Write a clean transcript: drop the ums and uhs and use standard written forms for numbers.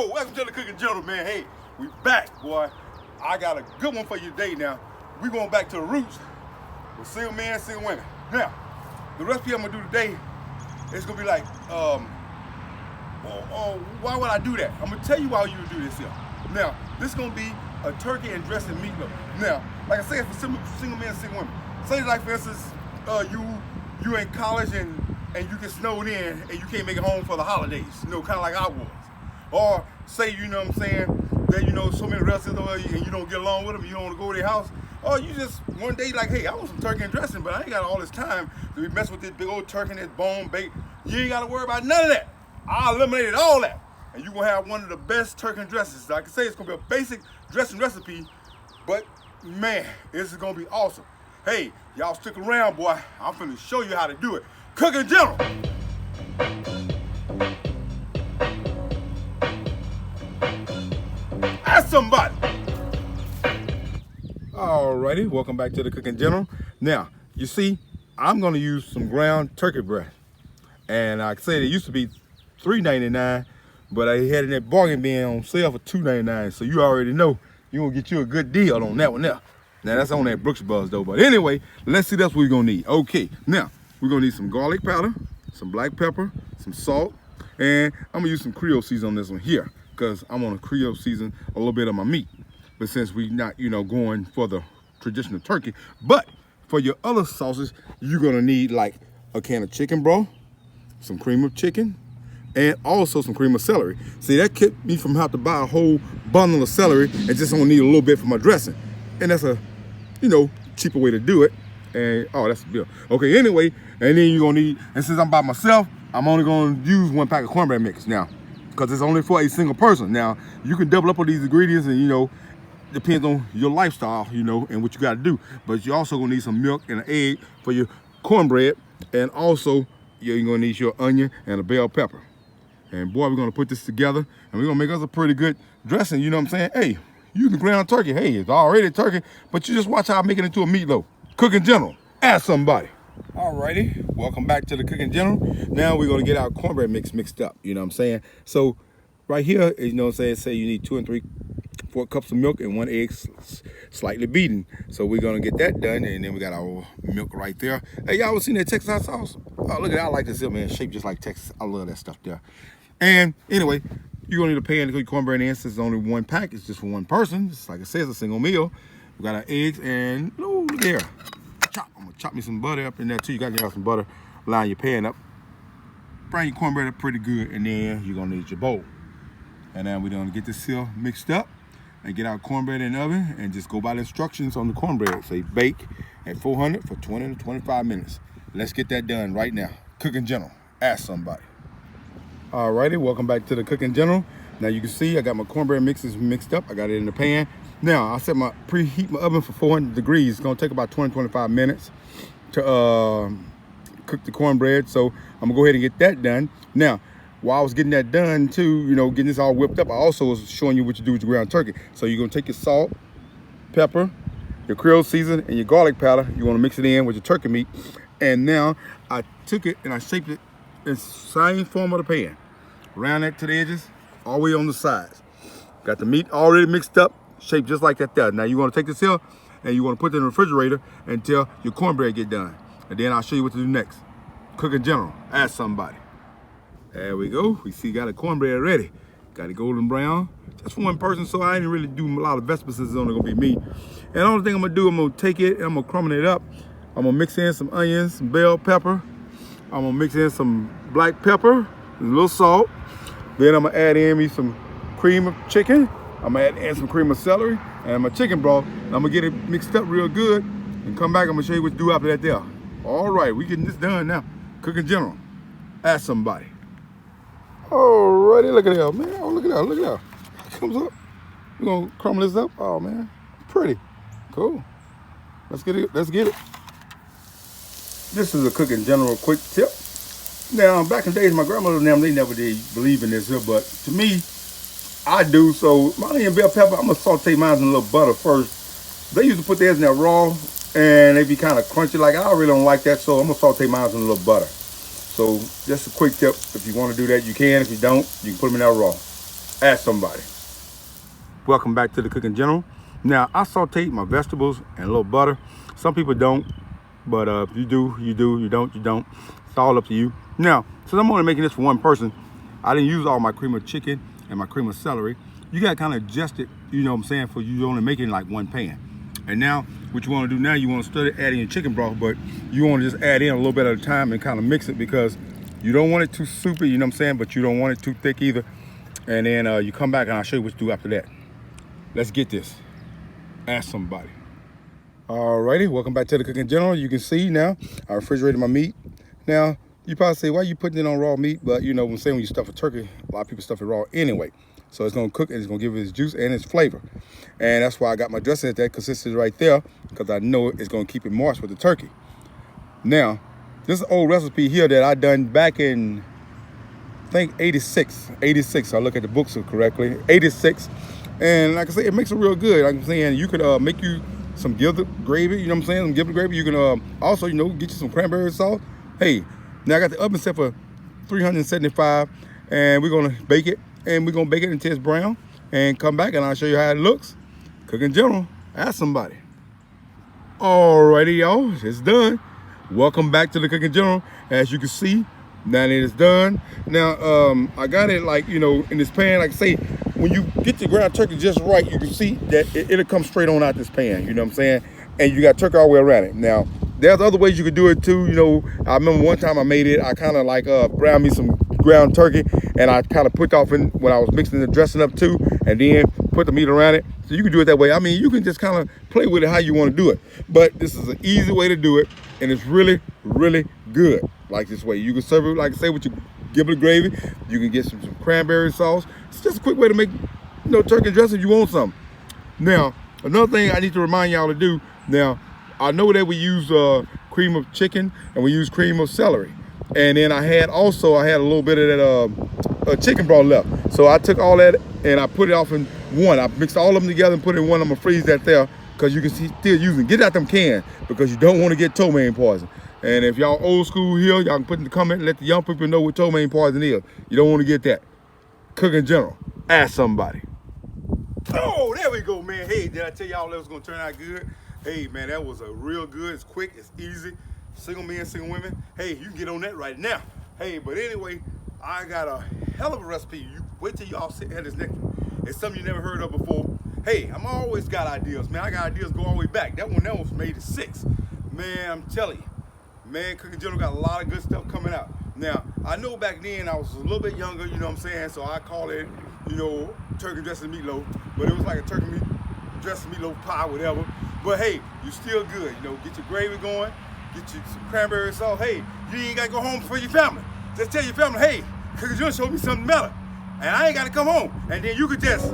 Yo, welcome to the Cooking Journal, man. Hey, we back, boy. I got a good one for you today now. We going back to the roots with single men, single women. Now, the recipe I'm gonna do today, it's gonna be like, why would I do that? I'm gonna tell you why you would do this here. Now, this is gonna be a turkey and dressing meatloaf. Now, like I said, for single men, single women. Say like for instance, you in college and you get snowed in and you can't make it home for the holidays, you know, kind of like I was. Or say, you know what I'm saying, that you know so many relatives and you don't get along with them, you don't want to go to their house. Or you just one day like, hey, I want some turkey and dressing, but I ain't got all this time to be messing with this big old turkey and this bone bake. You ain't got to worry about none of that. I eliminated all that. And you're going to have one of the best turkey and dressings. Like I say, it's going to be a basic dressing recipe, but man, this is going to be awesome. Hey, y'all stick around, boy. I'm finna show you how to do it. Cooking General. Ask somebody. Alrighty, welcome back to the Cooking General. Now, you see, I'm gonna use some ground turkey breast. And like I said, it used to be $3.99, but I had it in that bargain bin on sale for $2.99. So you already know you're gonna get you a good deal on that one there. Now that's on that Brooks Buzz though. But anyway, let's see, that's what we're gonna need. Okay, now we're gonna need some garlic powder, some black pepper, some salt, and I'm gonna use some Creole season on this one here, because I'm gonna Creole season a little bit of my meat. But since we not, you know, going for the traditional turkey, but for your other sauces, you're gonna need like a can of chicken broth, some cream of chicken, and also some cream of celery. See, that kept me from having to buy a whole bundle of celery and just only need a little bit for my dressing. And that's a, you know, cheaper way to do it. And oh, that's the bill. Okay, anyway, and then you're gonna need, and since I'm by myself, I'm only gonna use 1 pack of cornbread mix now, because it's only for a single person. Now, you can double up on these ingredients and, you know, depends on your lifestyle, you know, and what you gotta do. But you're also gonna need some milk and an egg for your cornbread. And also, you're gonna need your onion and a bell pepper. And boy, we're gonna put this together and we're gonna make us a pretty good dressing, you know what I'm saying? Hey, you can ground turkey. Hey, it's already turkey, but you just watch how I make it into a meatloaf. Cooking General, ask somebody. Alrighty, welcome back to the Cooking General. Now we're gonna get our cornbread mix mixed up, you know what I'm saying? So right here, you know what I'm saying, say you need 2 3/4 cups of milk and 1 egg slightly beaten. So we're gonna get that done, and then we got our milk right there. Hey, y'all ever seen that Texas hot sauce? Oh, look at that, I like this here, man, shaped just like Texas. I love that stuff there. And anyway, you're gonna need a pan to cook your cornbread in, since it's only 1 pack, it's just for 1 person. Just like it says, a single meal. We got our eggs and, oh, look there. I'm gonna chop me some butter up in there too. You got to have some butter, line your pan up. Bring your cornbread up pretty good, and then you're gonna need your bowl. And then we're gonna get this here mixed up and get our cornbread in the oven and just go by the instructions on the cornbread. Say bake at 400 for 20 to 25 minutes. Let's get that done right now. Cooking General, ask somebody. Alrighty, welcome back to the Cooking General. Now you can see I got my cornbread mixes mixed up. I got it in the pan. Now I set my preheat my oven for 400 degrees. It's gonna take about 20-25 minutes to cook the cornbread. So I'm gonna go ahead and get that done. Now, while I was getting that done too, you know, getting this all whipped up, I also was showing you what you do with your ground turkey. So you're gonna take your salt, pepper, your Creole season, and your garlic powder. You wanna mix it in with your turkey meat. And now I took it and I shaped it in the same form of the pan. Round that to the edges, all the way on the sides. Got the meat already mixed up, shaped just like that there. Now you wanna take this here and you wanna put it in the refrigerator until your cornbread get done. And then I'll show you what to do next. Cooking General, ask somebody. There we go. We see got a cornbread ready. Got it golden brown. Just for 1 person, so I didn't really do a lot of vegetables since it's only gonna be me. And the only thing I'm gonna do, I'm gonna take it and I'm gonna crumble it up. I'm gonna mix in some onions, some bell pepper. I'm gonna mix in some black pepper, a little salt. Then I'm gonna add in me some cream of chicken. I'm gonna add in some cream of celery and my chicken broth. And I'm gonna get it mixed up real good and come back. I'm gonna show you what to do after that there. All right, we getting this done now. Cooking General, ask somebody. Alrighty, look at that, man. Oh, look at that, look at that. It comes up. We're gonna crumble this up. Oh man, pretty. Cool. Let's get it, let's get it. This is a Cooking General quick tip. Now, back in the days, my grandmother and them, they never did believe in this here, but to me, I do. So my onion and bell pepper, I'm gonna saute mine in a little butter first. They used to put theirs in there raw, and they be kind of crunchy. Like, I really don't like that, so I'm gonna saute mine in a little butter. So just a quick tip, if you want to do that, you can. If you don't, you can put them in there raw. Ask somebody. Welcome back to the Cooking General. Now, I sauteed my vegetables and a little butter. Some people don't, but if you do, you do. You don't, you don't. It's all up to you. Now, since I'm only making this for one person, I didn't use all my cream of chicken and my cream of celery. You got to kind of adjust it, you know what I'm saying, for you only making like one pan. And now, what you want to do now, you want to start adding your chicken broth, but you want to just add in a little bit at a time and kind of mix it because you don't want it too soupy, you know what I'm saying, but you don't want it too thick either. And then you come back and I'll show you what to do after that. Let's get this. Ask somebody. Alrighty, welcome back to the Cooking General. You can see now, I refrigerated my meat. Now, you probably say, why are you putting it on raw meat? But you know, when you stuff a turkey, a lot of people stuff it raw anyway. So it's gonna cook and it's gonna give it its juice and its flavor. And that's why I got my dressing at that consistency right there, because I know it's gonna keep it moist with the turkey. Now, this is an old recipe here that I done back in, I think 86. I look at the books correctly, 86. And like I say, it makes it real good. Like I'm saying, you could make you some giblet gravy, you know what I'm saying? Some giblet gravy. You can also, you know, get you some cranberry sauce. Hey, now I got the oven set for 375, and we're gonna bake it, and we're gonna bake it until it's brown, and come back and I'll show you how it looks. Cooking General, ask somebody. Alrighty, y'all, it's done. Welcome back to the Cooking General. As you can see, now that it's done. Now, I got it like, you know, in this pan, like I say, when you get the ground turkey just right, you can see that it'll come straight on out this pan, you know what I'm saying? And you got turkey all the way around it. Now, there's other ways you could do it too. You know, I remember one time I made it, I kind of like browned me some ground turkey, and I kind of put off in when I was mixing the dressing up too, and then put the meat around it. So you can do it that way. I mean, you can just kind of play with it how you want to do it. But this is an easy way to do it, and it's really, really good. Like this way. You can serve it, like I say, with your giblet gravy. You can get some cranberry sauce. It's just a quick way to make, you know, turkey dressing if you want some. Now, another thing I need to remind y'all to do. Now, I know that we use cream of chicken and we use cream of celery. And then I had a little bit of that chicken broth left. So I took all that and I put it off in one. I mixed all of them together and put it in one. I'm gonna freeze that there because you can still use it. Get out them cans because you don't want to get ptomaine poison. And if y'all old school here, y'all can put in the comment and let the young people know what ptomaine poison is. You don't want to get that. Cooking General, ask somebody. Oh, there we go, man. Hey, did I tell y'all that was gonna turn out good? Hey, man, that was a real good. It's quick, it's easy. Single men, single women. Hey, you can get on that right now. Hey, but anyway, I got a hell of a recipe. You wait till y'all sit at this next one. It's something you never heard of before. Hey, I'm always got ideas, man. I got ideas go all the way back. That was made in '6. Man, I'm telling you. Man, Cooking General got a lot of good stuff coming out. Now, I know back then I was a little bit younger, you know what I'm saying? So I call it, you know, turkey dressing meatloaf. But it was like a turkey dressing meatloaf pie, whatever. But hey, you still good. You know, get your gravy going, get you some cranberry sauce. Hey, you ain't got to go home for your family. Just tell your family, hey, Cooking General showed me something better. And I ain't got to come home. And then you could just